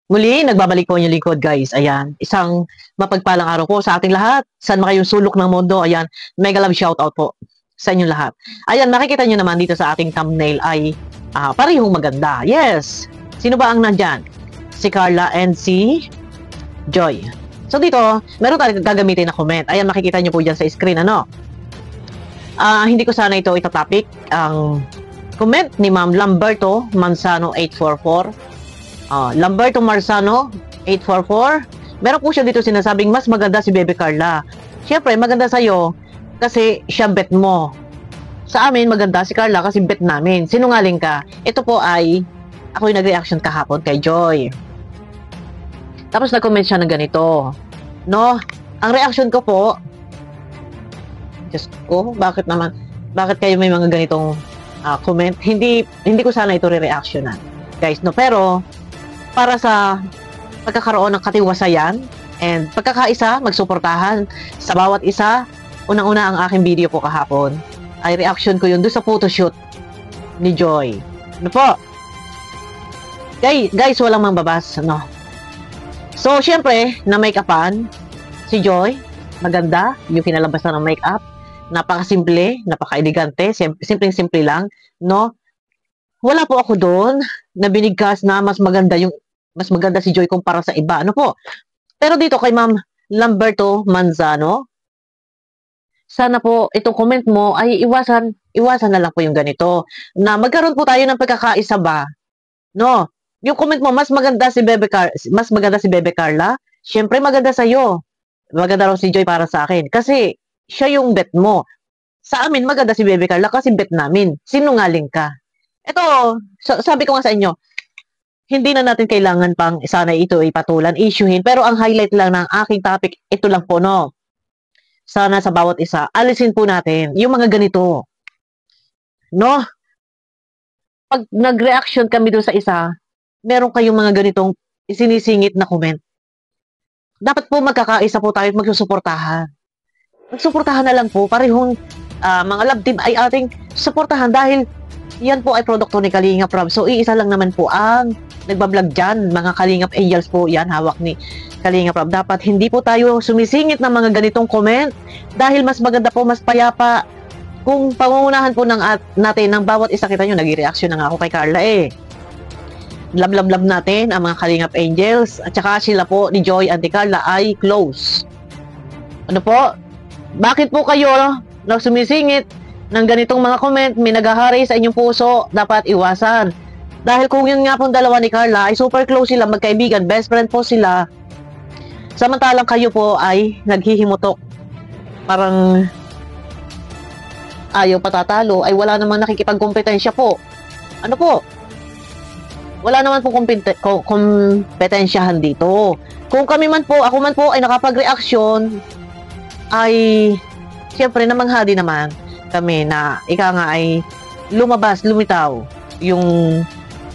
Muli, nagbabalik po yung lingkod, guys. Ayan, isang mapagpalang araw po sa ating lahat. Saan man kayong sulok ng mundo, ayan, mega love shoutout po sa inyong lahat. Ayan, makikita nyo naman dito sa ating thumbnail ay parehong maganda. Yes! Sino ba ang nandyan? Si Carla and si Joy. So dito, meron tayong gagamitin na comment. Ayan, makikita nyo po dyan sa screen, ano? Hindi ko sana ito itatopic. Ang comment ni Ma'am Lamberto Manzano 844. Lamberto Marzano 844. Meron po siya dito sinasabing mas maganda si Bebe Carla. Siyempre, maganda sa'yo kasi siya bet mo. Sa amin, maganda si Carla kasi bet namin. Sinungaling ka. Ito po ay ako yung nag-reaction kahapon kay Joy. Tapos nag-comment siya ng ganito. No? Ang reaction ko po, Diyos ko, bakit kayo may mga ganitong comment? Hindi ko sana ito re-reactionan. Guys, no? Pero, para sa pagkakaroon ng katiwasayan and pagkakaisa, magsuportahan sa bawat isa. Unang-una ang aking video po kahapon ay reaction ko yun doon sa photoshoot ni Joy. Ano po? Guys, walang mambabas, no? So, syempre, na make-upan si Joy, maganda yung kinalabasan ng make-up. Napakasimple, napaka-elegante, simpleng-simple lang, no? Wala po ako doon na binigkas na mas maganda si Joy kumpara sa iba. Ano po? Pero dito kay Ma'am Lamberto Manzano, sana po itong comment mo ay iwasan na lang po yung ganito. Na magkaroon po tayo ng pagkakaisa ba? No? Yung comment mo, mas maganda si Bebe Carla. Syempre maganda sa iyo. Maganda raw si Joy para sa akin kasi siya yung bet mo. Sa amin maganda si Bebe Carla kasi bet namin. Sinungaling ka. Ito, sabi ko nga sa inyo, hindi na natin kailangan pang sana ito ipatulan, issuehin. Pero ang highlight lang ng aking topic, ito lang po, no? Sana sa bawat isa, alisin po natin yung mga ganito. No? Pag nag-reaction kami doon sa isa, meron kayong mga ganitong isinisingit na comment. Dapat po magkakaisa po tayo at magsusuportahan. Magsuportahan na lang po. Parehong mga love team ay ating suportahan dahil yan po ay produkto ni Kalingap Rob. So, iisa lang naman po ang nagbablog dyan. Mga Kalingap Angels po yan, hawak ni Kalingap Rob. Dapat hindi po tayo sumisingit ng mga ganitong comment dahil mas maganda po, mas payapa kung pangungunahan po natin ng bawat isa. Kita nyo, nag-reaction na nga ako kay Carla eh. Love natin ang mga Kalingap Angels at saka sila po ni Joy and ni Carla ay close. Ano po? Bakit po kayo sumisingit ng ganitong mga comment, may naghahari sa inyong puso, dapat iwasan. Dahil kung yun nga pong dalawa ni Carla ay super close sila, magkaibigan, best friend po sila, samantalang kayo po ay naghihimutok, parang ayaw patatalo, ay wala namang nakikipagkompetensya po. Ano po? Wala naman pong kompetensyahan dito. Kung kami man po, ako man po ay nakapag-reaction, ay siyempre namanghadi naman kami na ika nga ay lumitaw yung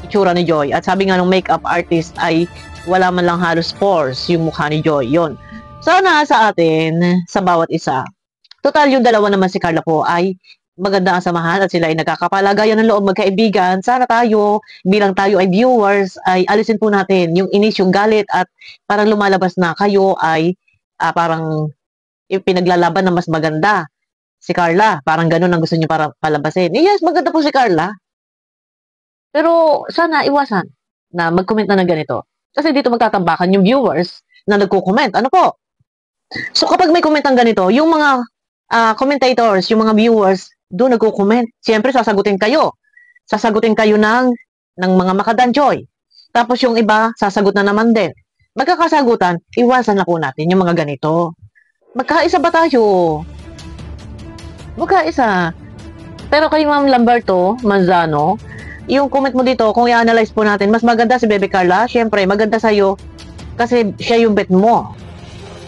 itsura ni Joy. At sabi nga ng makeup artist ay wala man lang halos pores yung mukha ni Joy. Yun. Sana sa atin, sa bawat isa. Total, yung dalawa naman si Carla po ay maganda ang samahan at sila ay nagkakapalagayan ng loob, magkaibigan. Sana tayo, bilang tayo ay viewers, ay alisin po natin yung inis, yung galit at parang lumalabas na kayo ay parang pinaglalaban na mas maganda si Carla. Parang ganun ang gusto niyo para palabasin. Yes, maganda po si Carla. Pero sana iwasan na mag-comment na ng ganito. Kasi dito magtatambakan yung viewers na nagko-comment. Ano po? So kapag may comment ng ganito, yung mga commentators, yung mga viewers, doon nagko-comment. Siyempre, sasagutin kayo. Sasagutin kayo ng mga makadanjoy. Tapos yung iba, sasagot na naman din. Magkakasagutan, iwasan na po natin yung mga ganito. Magkaisa ba tayo? Magkaisa. Pero kay Ma'am Lamberto Manzano, yung comment mo dito, kung i-analyze po natin, mas maganda si Bebe Carla. Siyempre, maganda sa'yo kasi siya yung bet mo.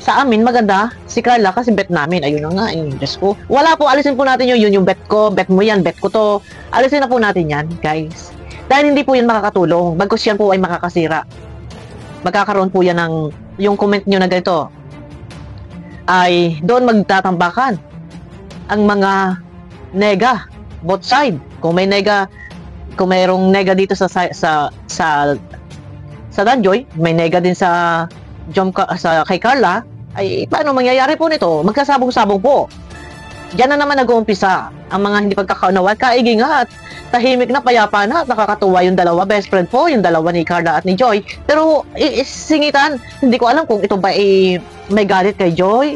Sa amin, maganda si Carla kasi bet namin. Ayun na nga, Diyos ko. Wala po, alisin po natin yun yung bet ko, bet mo yan, bet ko to. Alisin na po natin yan, guys. Dahil hindi po yan makakatulong. Bagkus yan po ay makakasira. Magkakaroon po yan ng, yung comment nyo na ganito, ay doon magtatambakan ang mga nega, both side. Kung may nega, kung mayroong nega dito sa sa Danjoy, may nega din sa kay Carla, ay paano mangyayari po nito? Magkasabong-sabong po. Diyan na naman nag-uumpisa ang mga hindi pagkakaunawan, kaigi nga at tahimik na, payapa na at nakakatuwa yung dalawa, best friend po, yung dalawa ni Carla at ni Joy. Pero singitan, hindi ko alam kung ito ba may galit kay Joy,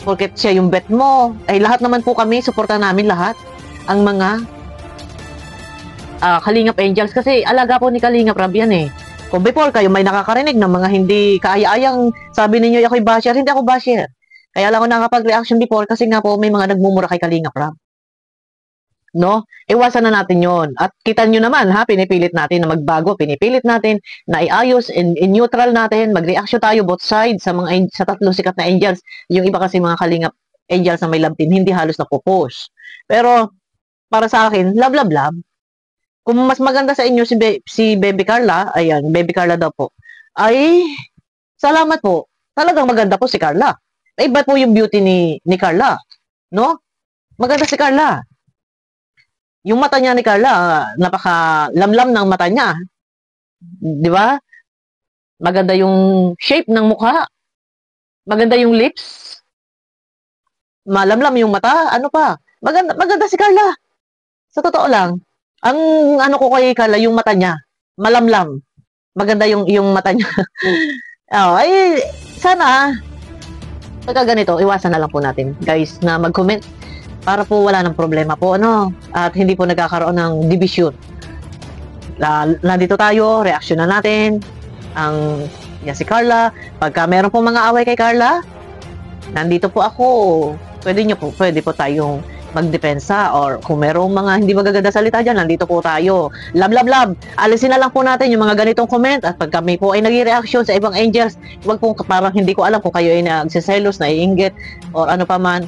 porket siya yung bet mo. Ay lahat naman po kami, suporta namin lahat ang mga Kalingap Angels, kasi alaga po ni Kalingap Rab yan eh. Kung before kayo may nakakarinig ng mga hindi kaaya-ayang sabi ninyo ako'y basher, hindi ako basher. Kaya lang ako nakapag-reaction before kasi nga po may mga nagmumura kay Kalingap Rab. No? Iwasan na natin yon. At kita nyo naman ha, pinipilit natin na magbago, pinipilit natin na iayos, in-neutral natin, mag-reaction tayo both sides sa tatlong sikat na angels. Yung iba kasi mga Kalingap Angels na may love team, hindi halos napopost. Pero para sa akin, love, love, love. Kung mas maganda sa inyo si Baby Carla, ayan, Baby Carla daw po, ay, salamat po. Talagang maganda po si Carla. Iba po yung beauty ni Carla. No? Maganda si Carla. Yung mata niya ni Carla, napaka-lamlam ng mata niya. Di ba? Maganda yung shape ng mukha. Maganda yung lips. Malamlam yung mata. Ano pa? Maganda si Carla. Sa totoo lang. Ang ano ko kay Carla, yung mata niya, malamlam. Maganda yung mata niya. Ay, sana, pagka ganito, iwasan na lang po natin, guys, na mag-comment para po wala ng problema po, ano, at hindi po nagkakaroon ng division. Nandito tayo, reaction na natin, si Carla. Pagka meron po mga away kay Carla, nandito po ako. Pwede po tayong magdepensa, or kung merong mga hindi magaganda salita dyan, nandito po tayo. Love, love, love. Alisin na lang po natin yung mga ganitong comment, at pag kami po ay nag-reaction sa ibang angels, wag po parang hindi ko alam kung kayo ay nagsiselos, naiinggit, or ano pa man.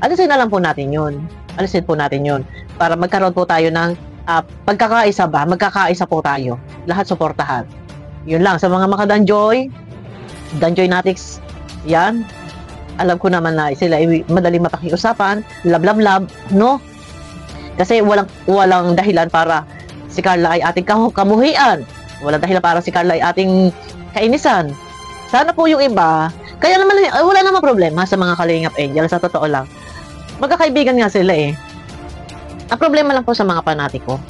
Alisin na lang po natin yun. Alisin po natin yun. Para magkaroon po tayo ng pagkakaisa ba? Magkakaisa po tayo. Lahat suportahan. Yun lang. Sa mga makadanjoy, Danjoy Natics, yan. Alam ko naman na sila ay madaling mapakiusapan, love, love, love, no? Kasi walang dahilan para si Carla ay ating kamuhian. Walang dahilan para si Carla ay ating kainisan. Sana po yung iba, kaya naman, wala namang problema sa mga Kalingap Angel, sa totoo lang. Magkakaibigan nga sila eh. Ang problema lang po sa mga panatiko,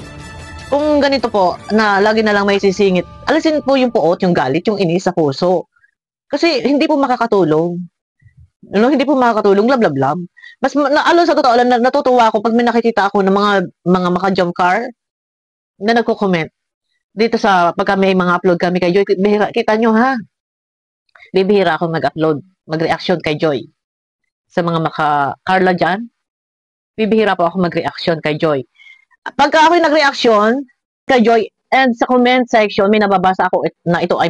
kung ganito po, na lagi na lang may sisingit, alisin po yung puot, yung galit, yung inis sa puso. Kasi hindi po makakatulong. Hindi po makakatulong, love, love, love. Mas, sa totoo lang, natutuwa ako pag may nakikita ako ng mga maka-jump car na nagko-comment dito pagka may mga upload kami kay Joy. Kita nyo ha, bibihira ako mag-upload, mag-reaction kay Joy. Sa mga maka-Carla dyan, bibihira po ako mag-reaction kay Joy. Pagka ako'y nag-reaction kay Joy, and sa comment section, may nababasa ako na ito ay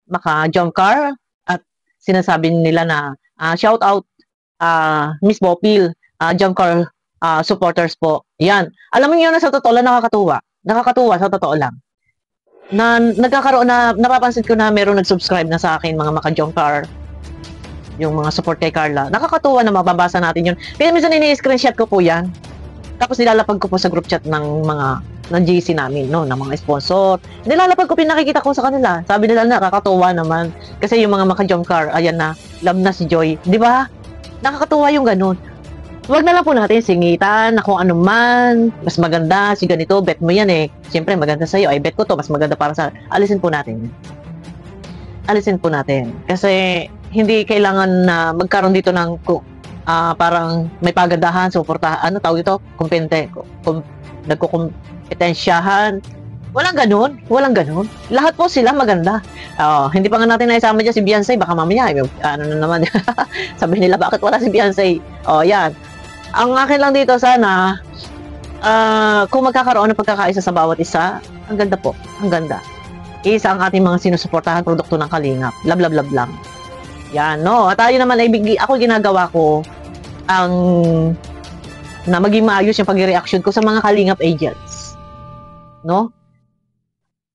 maka-jump car, at sinasabi nila na shout out Miss Bopil, jump car supporters po. Yan. Alam mo yun na sa totoo lang, nakakatuwa. Nakakatuwa sa totoo lang. Na nagkakaroon na, napapansin ko na meron nag-subscribe na sa akin, mga maka-jump car, yung mga support kay Carla. Nakakatuwa na mababasa natin yun. Kaya minsan ini-screenshot ko po yan. Tapos nilalapag ko po sa group chat ng GC namin, no, ng mga sponsor. Nilalapag ko, pinakikita ko sa kanila. Sabi nila, nakakatuwa naman. Kasi yung mga maka-jump car, ayan na, love na si Joy. Di ba? Nakakatuwa yung ganun. Huwag na lang po natin singitan na kung ano man, mas maganda, si ganito, bet mo yan eh. Siyempre, maganda sa'yo. Ay, bet ko to, mas maganda para sa... Alisin po natin. Alisin po natin. Kasi, hindi kailangan na magkaroon dito ng parang may pagandahan, suportahan, ano tawag ito? Nagkukumpetensyahan. Walang ganun. Walang ganun. Lahat po sila maganda. Hindi pa nga natin naisama dyan si Beyonce. Baka mamaya, ano na naman. Sabi nila, bakit wala si Beyonce? Yan. Ang akin lang dito sana, kung magkakaroon ng pagkakaisa sa bawat isa, ang ganda po. Ang ganda. Isa ang ating mga sinusuportahan produkto ng Kalingap. Love, love, love lang. Yan, no? At tayo naman, ako ginagawa ko na maging maayos yung pag-reaction ko sa mga Kalingap Angels. No?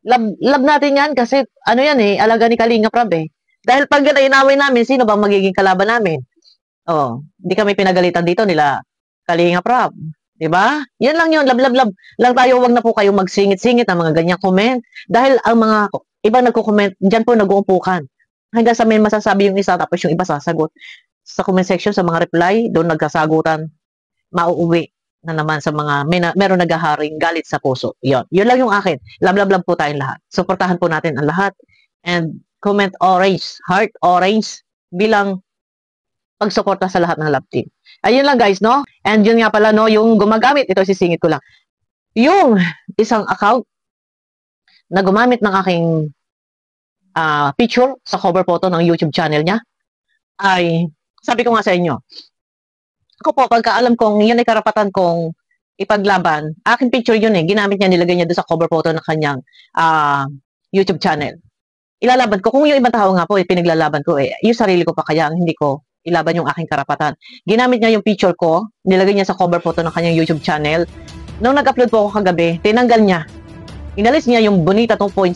Love natin yan kasi, ano yan eh, alaga ni Kalingap Rab eh. Dahil pag inaway namin, sino bang magiging kalaban namin? Hindi kami pinagalitan dito nila Kalingap Rab. Diba? Yan lang yun, love, love, love. Lang tayo, wag na po kayo magsingit-singit ng mga ganyang comment. Dahil ang mga ibang nagko-comment, diyan po nag-uupukan. Hanggang sa may masasabi yung isa, tapos yung iba sasagot. Sa comment section, sa mga reply, doon nagkasagutan, mauuwi na naman sa mga, meron naghaharing galit sa puso. Yun lang yung akin. Love po tayong lahat. Suportahan po natin ang lahat. And comment orange, heart orange, bilang pagsuporta sa lahat ng love team. Ayun lang guys, no? And yun nga pala, no, yung gumagamit, ito sisingit ko lang. Yung isang account na gumamit ng aking picture sa cover photo ng YouTube channel niya, ay, sabi ko nga sa inyo, ako po, pagka alam kong yun ay karapatan kong ipaglaban, aking picture yun ginamit niya, nilagay niya doon sa cover photo ng kanyang YouTube channel. Ilalaban ko, kung yung ibang tao nga po, pinaglalaban ko yung sarili ko pa kaya, hindi ko ilaban yung aking karapatan. Ginamit niya yung picture ko, nilagay niya sa cover photo ng kanyang YouTube channel. Nung nag-upload po ako kagabi, tinanggal niya. Inalis niya yung Bonita 2.0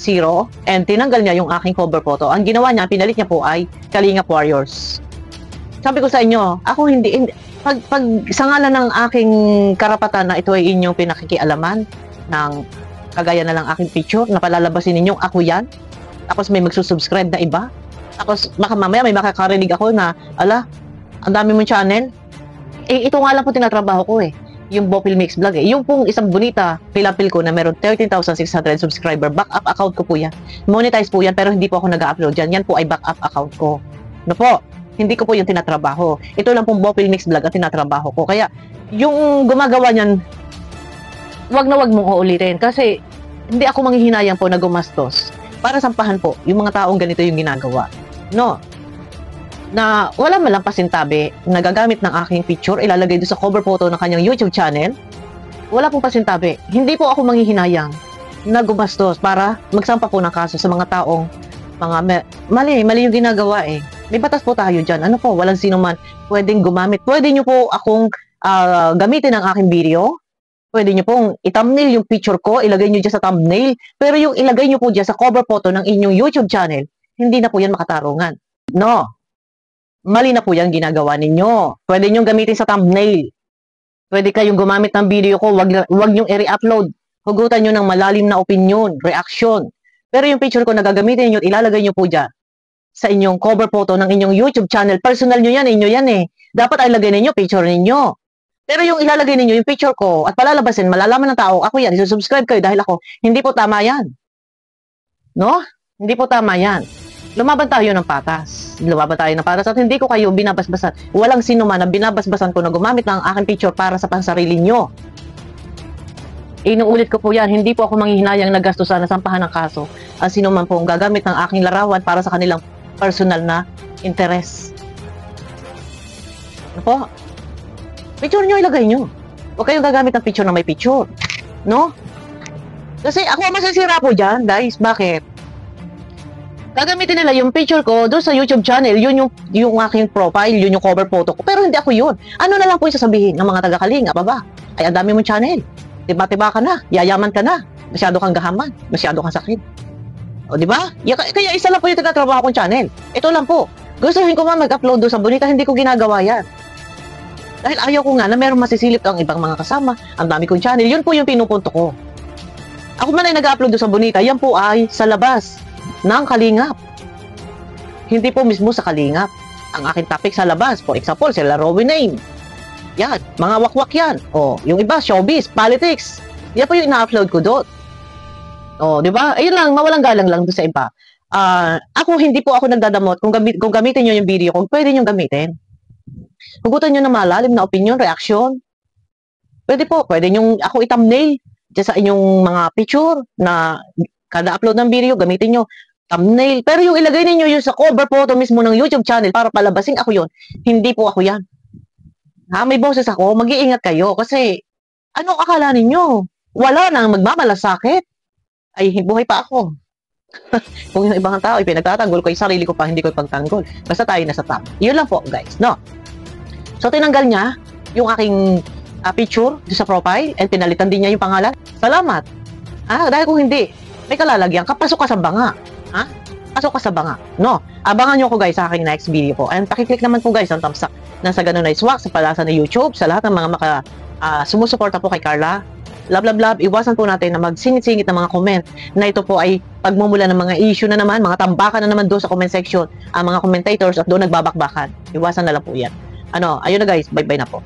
and tinanggal niya yung aking cover photo. Ang ginawa niya, pinalit niya po ay Kalingap Warriors. Sabi ko sa inyo, ako hindi pag sa ngalan ng aking karapatan na ito ay inyong pinakikialaman ng kagaya na lang aking picture na palalabasin ninyong ako yan. Tapos may magsusubscribe na iba. Tapos baka mamaya may makakarinig ako na, ala, ang dami mong channel. Ito nga lang po tinatrabaho ko yung Bopil Mix Vlog Yung pong isang Bonita, pilapil ko na meron 13,600 subscriber. Backup account ko po yan. Monetize po yan pero hindi po ako nag-upload yan. Yan po ay backup account ko. No po? Hindi ko po yung tinatrabaho. Ito lang pong Bopil Mix Vlog ang tinatrabaho ko. Kaya, yung gumagawa niyan, wag na wag mong uulitin. Kasi, hindi ako manghihinayang po na gumastos para sampahan po yung mga taong ganito yung ginagawa. No? Na wala malang pasintabi na gagamit ng aking picture, ilalagay doon sa cover photo ng kanyang YouTube channel. Wala pong pasintabi. Hindi po ako manghihinayang na gumastos para magsampa po ng kaso sa mga taong mali yung ginagawa May batas po tayo dyan. Ano po, walang sino man pwedeng gumamit. Pwede nyo po akong gamitin ang aking video. Pwede nyo pong i-thumbnail yung picture ko, ilagay nyo dyan sa thumbnail. Pero yung ilagay nyo po dyan sa cover photo ng inyong YouTube channel, hindi na po yan makatarungan. No. Mali na po yan ginagawa ninyo. Pwede nyo gamitin sa thumbnail. Pwede kayong gumamit ng video ko, wag nyo i-re-upload. Hugutan nyo ng malalim na opinion, reaction. Pero yung picture ko na gagamitin nyo, ilalagay nyo po dyan sa inyong cover photo ng inyong YouTube channel. Personal nyo yan, inyo yan Dapat ay lagay ninyo, picture ninyo. Pero yung ilalagay ninyo, yung picture ko, at palalabasin, malalaman ng tao, ako yan, isusubscribe kayo dahil ako, hindi po tama yan. No? Hindi po tama yan. Lumaban tayo ng patas. Lumaban tayo ng patas at hindi ko kayo binabasbasan. Walang sino man na binabasbasan ko na gumamit ng aking picture para sa pansarili nyo. Inuulit ko po yan, hindi po ako manghihinayang na gastusan na sampahan ng kaso ang sino man po gagamit ng aking larawan para sa kanilang personal na interes. Ano po? Picture nyo, ilagay nyo. Huwag kayong gagamit ng picture na may picture. No? Kasi ako masasira po dyan, guys. Bakit? Gagamitin nila yung picture ko doon sa YouTube channel, yun yung aking profile, yun yung cover photo ko. Pero hindi ako yun. Ano na lang po yung sasabihin ng mga taga-Kalinga, baba? Ay, ang dami mong channel. Tiba-tiba ka na, yayaman ka na, masyado kang gahaman, masyado kang sakit. O, di ba? Kaya isa lang po yung taga-trabaho kong channel. Ito lang po. Gustuhin ko mag-upload doon sa Bonita, hindi ko ginagawa yan. Dahil ayaw ko nga na meron masisilip ang ibang mga kasama, ang dami kong channel, yun po yung pinupunto ko. Ako man ay nag-upload doon sa Bonita, yan po ay sa labas ng Kalingap. Hindi po mismo sa Kalingap. Ang aking topic sa labas, for example, sila Rowan Name. Yan, mga wakwak yan. O, yung iba, showbiz, politics. Yan po yung ina-upload ko doon. O, di ba? Ayun lang, mawalang galang lang doon sa iba. Ako, hindi po ako nagdadamot. Kung gamitin nyo yung video ko, pwede nyo gamitin. Hugutan nyo na malalim na opinion, reaction. Pwede po, pwede nyo ako i-thumbnail dyan sa inyong mga picture na kada upload ng video, gamitin nyo thumbnail. Pero yung ilagay ninyo yung sa cover photo mismo ng YouTube channel para palabasing ako yon, hindi po ako yan. May boses ako, mag-iingat kayo kasi ano akala ninyo? Wala nang magmamalasakit. Ay, buhay pa ako. Kung yung ibang tao, pinagtatanggol ko yung sarili ko pa, hindi ko ipagtanggol. Basta tayo nasa top. Yun lang po, guys. No? So, tinanggal niya yung aking picture sa profile and pinalitan din niya yung pangalan. Salamat. Dahil kung hindi, may kalalagyan, kapasok ka sa banga. Pasok ka sa banga. No? Abangan nyo ko guys sa aking next video po. And pakiclick naman po guys ang thumbs up. Nasa ganun na iswak sa palasa na YouTube, sa lahat ng mga sumusuporta po kay Carla. love, love, love, iwasan po natin na magsingit-singit ng mga comment na ito po ay pagmumula ng mga issue na naman, mga tambakan na naman doon sa comment section, ang mga commentators at doon nagbabakbakan. Iwasan na lang po yan. Ayun na guys, bye-bye na po.